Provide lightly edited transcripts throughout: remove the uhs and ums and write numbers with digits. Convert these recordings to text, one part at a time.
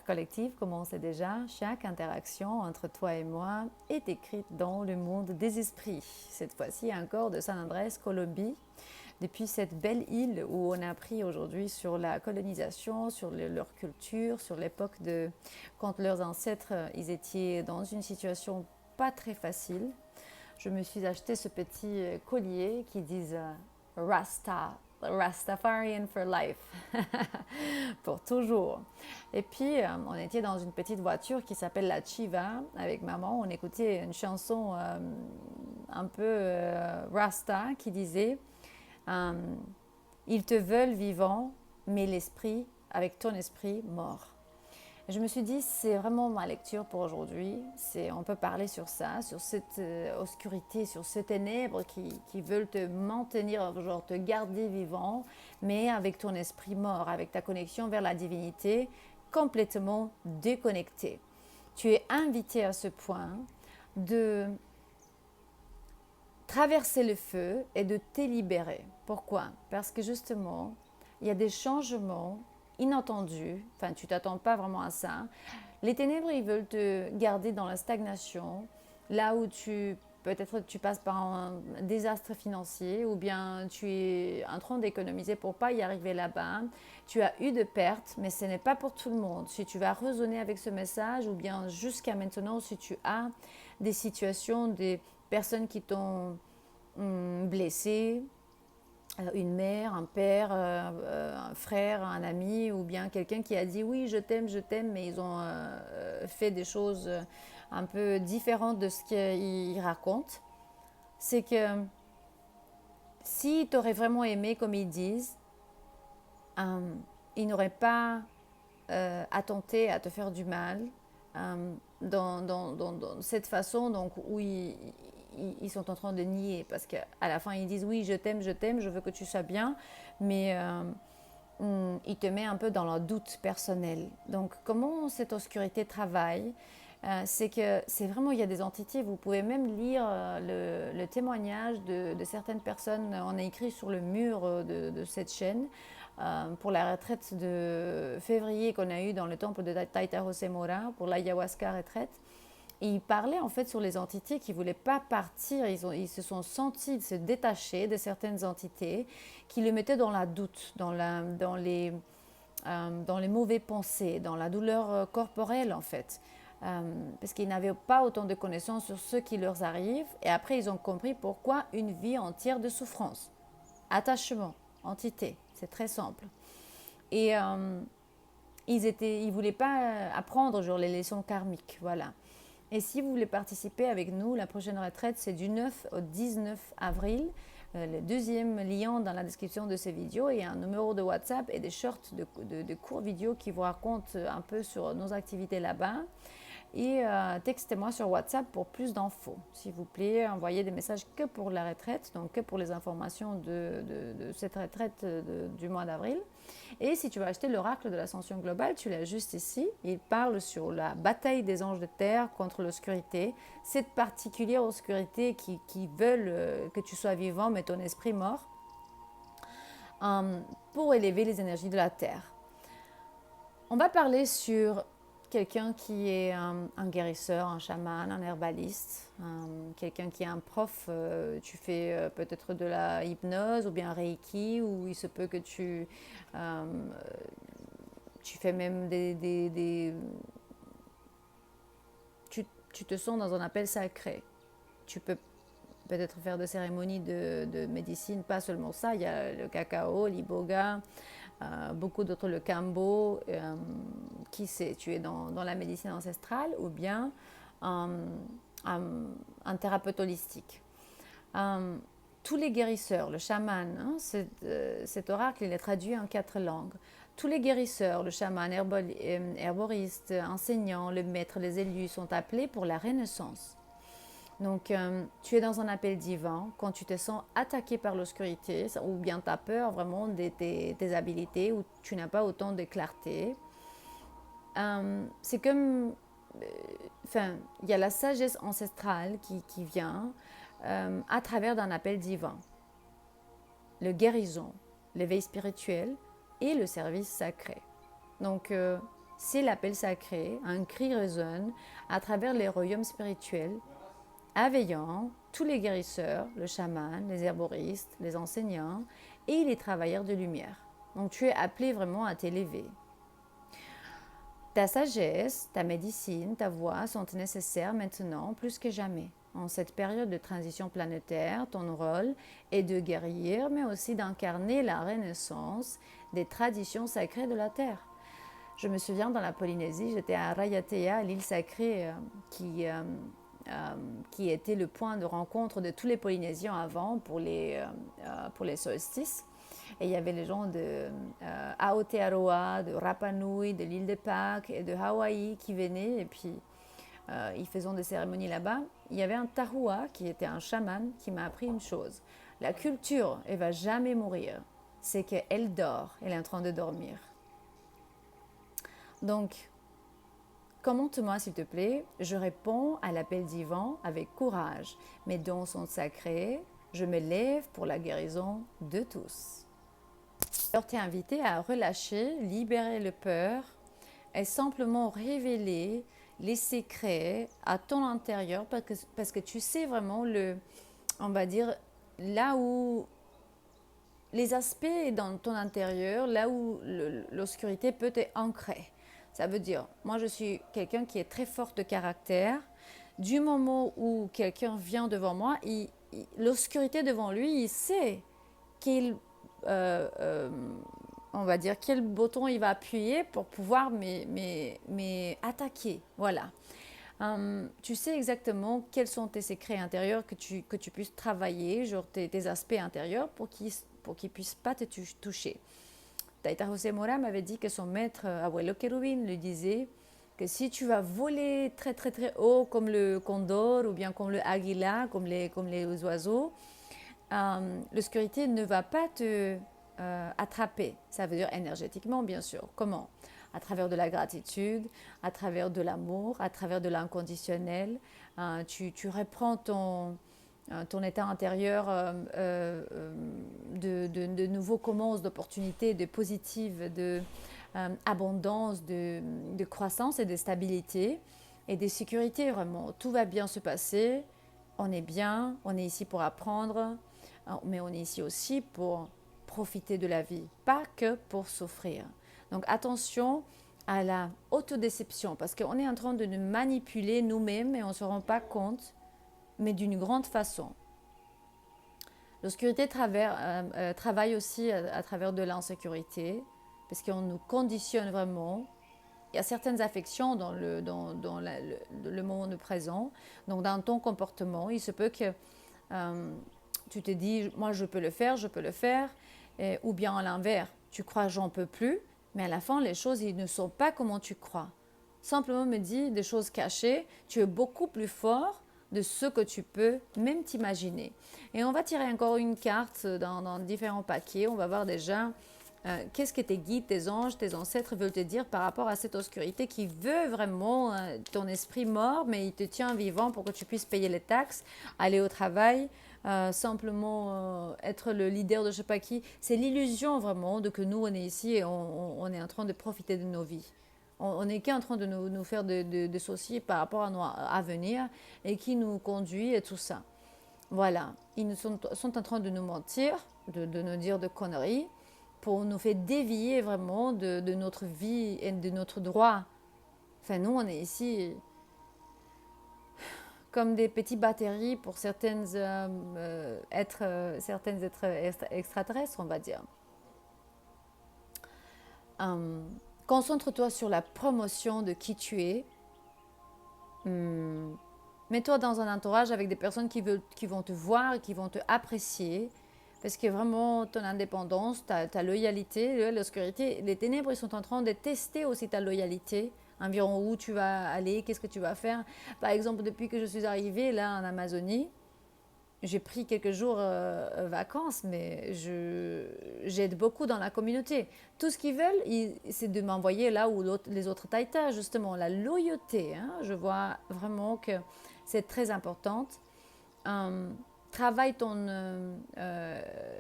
collective, comme on sait déjà, chaque interaction entre toi et moi est écrite dans le monde des esprits. Cette fois-ci encore de San Andrés, Colombie, depuis cette belle île où on a appris aujourd'hui sur la colonisation, sur leur culture, sur l'époque de quand leurs ancêtres ils étaient dans une situation pas très facile. Je me suis acheté ce petit collier qui dit Rasta, Rastafarian for life, pour toujours. Et puis, on était dans une petite voiture qui s'appelle la Chiva avec maman. On écoutait une chanson un peu Rasta qui disait ils te veulent vivant, mais l'esprit, avec ton esprit, mort. Je me suis dit, c'est vraiment ma lecture pour aujourd'hui. On peut parler sur ça, sur cette obscurité, sur ces ténèbres qui veulent te maintenir, genre te garder vivant, mais avec ton esprit mort, avec ta connexion vers la divinité complètement déconnectée. Tu es invité à ce point de traverser le feu et de te libérer. Pourquoi? Parce que justement, il y a des changements inattendus, enfin tu t'attends pas vraiment à ça. Les ténèbres, ils veulent te garder dans la stagnation, là où peut-être tu passes par un désastre financier ou bien tu es en train d'économiser pour pas y arriver là-bas. Tu as eu de pertes, mais ce n'est pas pour tout le monde. Si tu vas raisonner avec ce message ou bien jusqu'à maintenant, si tu as des situations, des personnes qui t'ont blessé, une mère, un père, un frère, un ami ou bien quelqu'un qui a dit oui je t'aime, mais ils ont fait des choses un peu différentes de ce qu'ils racontent, c'est que s'ils t'auraient vraiment aimé comme ils disent, ils n'auraient pas attenté à te faire du mal dans cette façon donc, où ils sont en train de nier parce qu'à la fin ils disent oui je t'aime, je veux que tu sois bien, mais ils te mettent un peu dans leur doute personnel. Donc comment cette obscurité travaille, c'est que c'est vraiment, il y a des entités, vous pouvez même lire le témoignage de certaines personnes, on a écrit sur le mur de cette chaîne, pour la retraite de février qu'on a eue dans le temple de Taita José Mora, pour l'ayahuasca retraite. Et ils parlaient en fait sur les entités qui ne voulaient pas partir, ils se sont sentis se détacher de certaines entités qui les mettaient dans la doute, dans les mauvais pensées, dans la douleur corporelle en fait. Parce qu'ils n'avaient pas autant de connaissances sur ce qui leur arrive. Et après, ils ont compris pourquoi une vie entière de souffrance. Attachement, entité, c'est très simple. Et ils voulaient pas apprendre genre les leçons karmiques, voilà. Et si vous voulez participer avec nous, la prochaine retraite, c'est du 9 au 19 avril. Le deuxième lien dans la description de ces vidéos et un numéro de WhatsApp et des shorts de courts vidéos qui vous racontent un peu sur nos activités là-bas. Et textez-moi sur WhatsApp pour plus d'infos. S'il vous plaît, envoyez des messages que pour la retraite, donc que pour les informations de cette retraite du mois d'avril. Et si tu veux acheter l'oracle de l'ascension globale, tu l'as juste ici. Il parle sur la bataille des anges de terre contre l'obscurité, cette particulière obscurité qui veulent que tu sois vivant mais ton esprit mort, pour élever les énergies de la terre. On va parler sur quelqu'un qui est un guérisseur, un chaman, un herbaliste, quelqu'un qui est un prof, tu fais peut-être de la hypnose ou bien reiki, ou il se peut que tu fais même tu te sens dans un appel sacré. Tu peux peut-être faire des cérémonies de médecine, pas seulement ça, il y a le cacao, l'iboga, beaucoup d'autres, le kambo, qui sait, tu es dans la médecine ancestrale ou bien un thérapeute holistique. Tous les guérisseurs, le chaman, cet oracle, il est traduit en 4 langues. Tous les guérisseurs, le chaman, herboriste, enseignant, le maître, les élus sont appelés pour la renaissance. Donc, tu es dans un appel divin quand tu te sens attaqué par l'obscurité ou bien tu as peur vraiment de tes habilités ou tu n'as pas autant de clarté. C'est comme, il y a la sagesse ancestrale qui vient à travers d'un appel divin. Le guérison, l'éveil spirituel et le service sacré. Donc, c'est l'appel sacré, un cri résonne à travers les royaumes spirituels, éveillant tous les guérisseurs, le chaman, les herboristes, les enseignants et les travailleurs de lumière. Donc tu es appelé vraiment à t'élever. Ta sagesse, ta médecine, ta voix sont nécessaires maintenant plus que jamais. En cette période de transition planétaire, ton rôle est de guérir, mais aussi d'incarner la renaissance des traditions sacrées de la Terre. Je me souviens dans la Polynésie, j'étais à Raiatea, l'île sacrée qui était le point de rencontre de tous les Polynésiens avant pour les solstices. Et il y avait les gens de Aotearoa, de Rapa Nui, de l'île de Pâques et de Hawaï qui venaient et puis ils faisaient des cérémonies là-bas. Il y avait un Tahua qui était un chaman qui m'a appris une chose. La culture, elle ne va jamais mourir. C'est qu'elle dort, elle est en train de dormir. Donc, commente-moi s'il te plaît. Je réponds à l'appel divin avec courage. Mes dons sont sacrés. Je me lève pour la guérison de tous. Alors, tu es invité à relâcher, libérer le peur et simplement révéler les secrets à ton intérieur parce que tu sais vraiment on va dire, là où les aspects dans ton intérieur, là où l'obscurité peut être ancrée. Ça veut dire, moi je suis quelqu'un qui est très fort de caractère. Du moment où quelqu'un vient devant moi, l'obscurité devant lui, il sait qu'il on va dire, quel bouton il va appuyer pour pouvoir m'attaquer. Voilà. Tu sais exactement quels sont tes secrets intérieurs que tu puisses travailler, genre tes aspects intérieurs pour qu'ils ne puissent pas te toucher. Taita José Mora m'avait dit que son maître, Abuelo Kerubin, lui disait que si tu vas voler très très très haut comme le condor ou bien comme le águila, comme les oiseaux, l'obscurité ne va pas te attraper. Ça veut dire énergétiquement, bien sûr. Comment? À travers de la gratitude, à travers de l'amour, à travers de l'inconditionnel. Tu reprends ton état intérieur de nouveaux commences, d'opportunités, de positives, d'abondance, de croissance et de stabilité et de sécurité, vraiment. Tout va bien se passer. On est bien, on est ici pour apprendre, mais on est ici aussi pour profiter de la vie, pas que pour souffrir. Donc attention à la autodéception, parce qu'on est en train de nous manipuler nous-mêmes et on ne se rend pas compte, mais d'une grande façon. L'obscurité travaille aussi à travers de l'insécurité, parce qu'on nous conditionne vraiment. Il y a certaines affections dans le monde présent, donc dans ton comportement. Il se peut que tu te dis, moi je peux le faire, ou bien à l'inverse, tu crois j'en peux plus, mais à la fin les choses ils ne sont pas comme tu crois. Simplement me dis des choses cachées, tu es beaucoup plus fort de ce que tu peux même t'imaginer. Et on va tirer encore une carte dans différents paquets, on va voir déjà qu'est-ce que tes guides, tes anges, tes ancêtres veulent te dire par rapport à cette obscurité qui veut vraiment ton esprit mort, mais il te tient vivant pour que tu puisses payer les taxes, aller au travail, simplement être le leader de je ne sais pas qui. C'est l'illusion vraiment de que nous, on est ici et on est en train de profiter de nos vies. On n'est qu'en train de nous faire de soucis par rapport à venir et qui nous conduit et tout ça. Voilà, ils sont en train de nous mentir, de nous dire de conneries, pour nous faire dévier vraiment de notre vie et de notre droit. Enfin, nous, on est ici comme des petites batteries pour certains êtres extraterrestres, on va dire. Concentre-toi sur la promotion de qui tu es. Mets-toi dans un entourage avec des personnes qui vont te voir et qui vont te apprécier. Parce que vraiment, ton indépendance, ta loyauté, l'obscurité, les ténèbres, ils sont en train de tester aussi ta loyauté. Environ où tu vas aller, qu'est-ce que tu vas faire. Par exemple, depuis que je suis arrivée là en Amazonie, j'ai pris quelques jours vacances, mais j'aide beaucoup dans la communauté. Tout ce qu'ils veulent, c'est de m'envoyer là où les autres taïtas, justement. La loyauté, hein, je vois vraiment que c'est très important. Travaille ton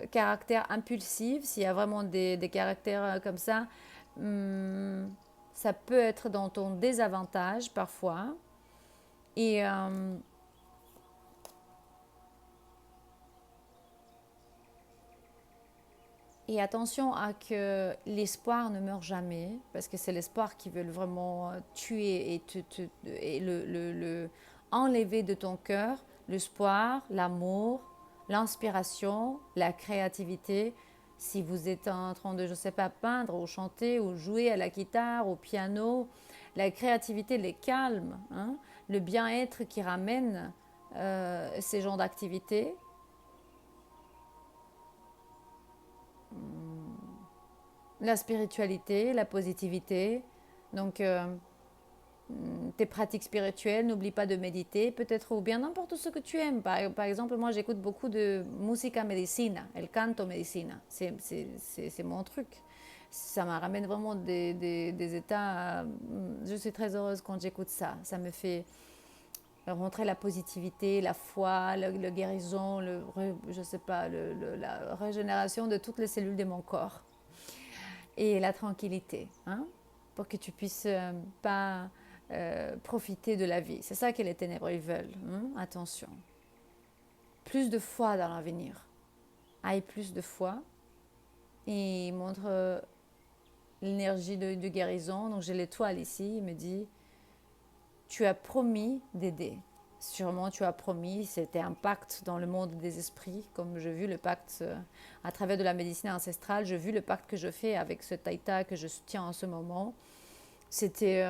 caractère impulsif. S'il y a vraiment des caractères comme ça, ça peut être dans ton désavantage parfois. Et, et attention à que l'espoir ne meure jamais, parce que c'est l'espoir qui veut vraiment tuer et enlever de ton cœur l'espoir, l'amour, l'inspiration, la créativité. Si vous êtes en train de, je ne sais pas, peindre ou chanter ou jouer à la guitare, au piano, la créativité les calme, hein, le bien-être qui ramène ces genres d'activités. La spiritualité, la positivité. Donc, tes pratiques spirituelles, n'oublie pas de méditer, peut-être, ou bien n'importe ce que tu aimes. Par exemple, moi, j'écoute beaucoup de musica medicina, el canto medicina. C'est mon truc. Ça me ramène vraiment des états. Je suis très heureuse quand j'écoute ça. Ça me fait rentrer la positivité, la foi, le guérison, je sais pas, la régénération de toutes les cellules de mon corps. Et la tranquillité, hein, pour que tu puisses pas profiter de la vie. C'est ça que les ténèbres ils veulent. Hein. Attention. Plus de foi dans l'avenir. Aille plus de foi et montre l'énergie de guérison. Donc j'ai l'étoile ici, il me dit, tu as promis d'aider. Sûrement tu as promis, c'était un pacte dans le monde des esprits, comme j'ai vu le pacte à travers de la médecine ancestrale, j'ai vu le pacte que je fais avec ce taïta que je soutiens en ce moment. C'était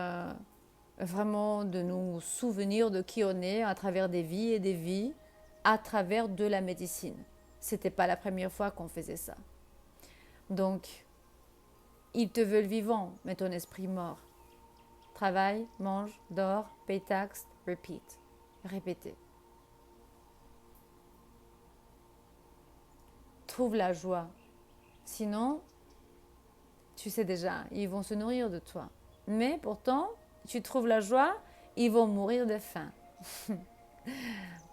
vraiment de nous souvenir de qui on est à travers des vies et des vies, à travers de la médecine. C'était pas la première fois qu'on faisait ça. Donc, ils te veulent vivant, mais ton esprit mort. Travaille, mange, dors, paye taxes, repeat. Répétez. Trouve la joie. Sinon, tu sais déjà, ils vont se nourrir de toi. Mais pourtant, tu trouves la joie, ils vont mourir de faim. Il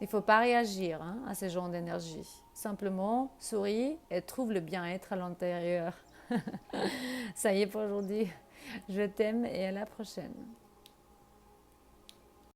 ne faut pas réagir à ce genre d'énergie. Simplement, souris et trouve le bien-être à l'intérieur. Ça y est pour aujourd'hui. Je t'aime et à la prochaine.